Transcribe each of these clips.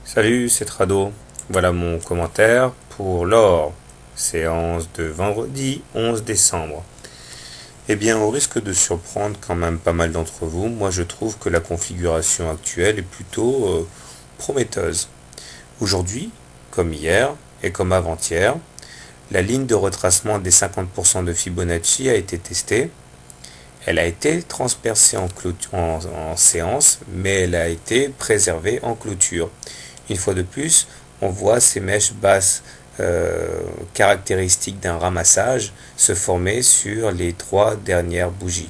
Salut, c'est Trado. Voilà mon commentaire pour l'or, séance de vendredi 11 décembre. Eh bien, au risque de surprendre quand même pas mal d'entre vous, moi je trouve que la configuration actuelle est plutôt prometteuse. Aujourd'hui, comme hier et comme avant-hier, la ligne de retracement des 50% de Fibonacci a été testée. Elle a été transpercée en séance, mais elle a été préservée en clôture. Une fois de plus, on voit ces mèches basses caractéristiques d'un ramassage se former sur les 3 dernières bougies.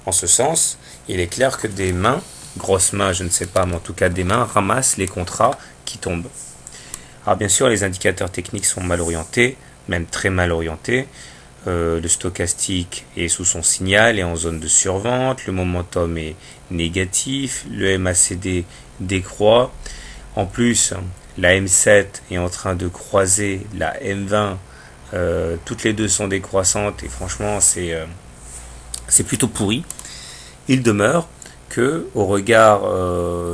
En ce sens, il est clair que des mains, grosses mains, je ne sais pas, mais en tout cas des mains, ramassent les contrats qui tombent. Alors bien sûr, les indicateurs techniques sont mal orientés, même très mal orientés. Le stochastique est sous son signal et en zone de survente, le momentum est négatif, le MACD décroît. En plus, la M7 est en train de croiser la M20, toutes les deux sont décroissantes et franchement c'est plutôt pourri. Il demeure que au regard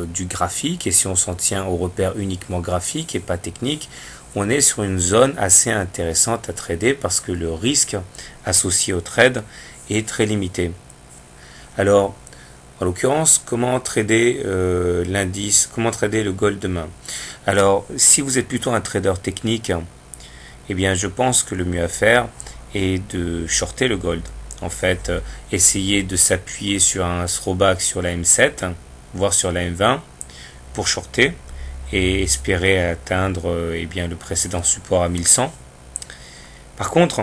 du graphique, et si on s'en tient au repère uniquement graphique et pas technique, on est sur une zone assez intéressante à trader parce que le risque associé au trade est très limité. Alors, en l'occurrence, comment trader l'indice, comment trader le gold demain? Alors, si vous êtes plutôt un trader technique, eh bien, je pense que le mieux à faire est de shorter le gold. En fait, essayer de s'appuyer sur un throwback sur la M7, voire sur la M20, pour shorter et espérer atteindre le précédent support à 1100. Par contre,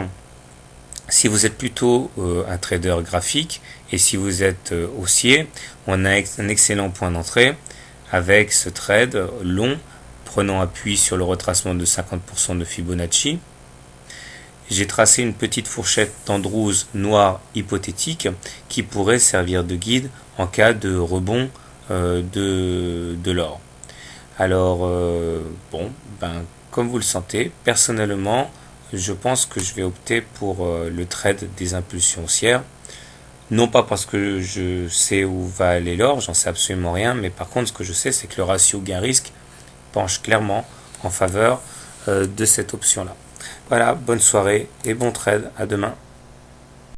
si vous êtes plutôt un trader graphique et si vous êtes haussier, on a un excellent point d'entrée avec ce trade long prenant appui sur le retracement de 50% de Fibonacci. J'ai tracé une petite fourchette d'Andrews noire hypothétique qui pourrait servir de guide en cas de rebond de l'or. Alors, comme vous le sentez, personnellement, je pense que je vais opter pour le trade des impulsions haussières. Non pas parce que je sais où va aller l'or, j'en sais absolument rien, mais par contre, ce que je sais, c'est que le ratio gain-risque penche clairement en faveur de cette option-là. Voilà, bonne soirée et bon trade, à demain.